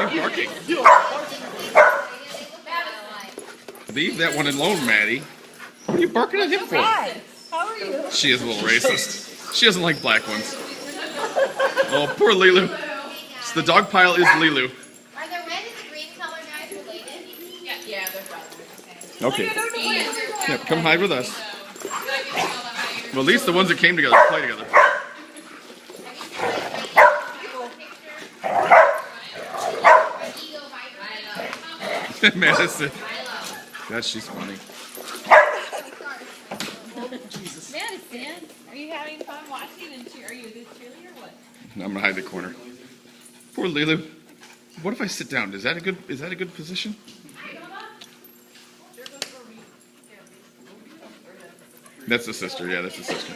are you barking? Leave that one alone, Maddie. What are you barking at him for? How are you? She is a little racist. She doesn't like black ones. Oh, poor Lilu. So the dog pile is Lilu. Are the red and the green color guys related? Yeah, they're brothers. Okay. Yep, come hide with us. Well, at least the ones that came together play together. Madison. God, she's funny. Madison, are you having fun watching and are you this cheerleader or what? I'm gonna hide the corner. Poor Lilu. What if I sit down? Is that a good position? That's the sister. Yeah, that's the sister.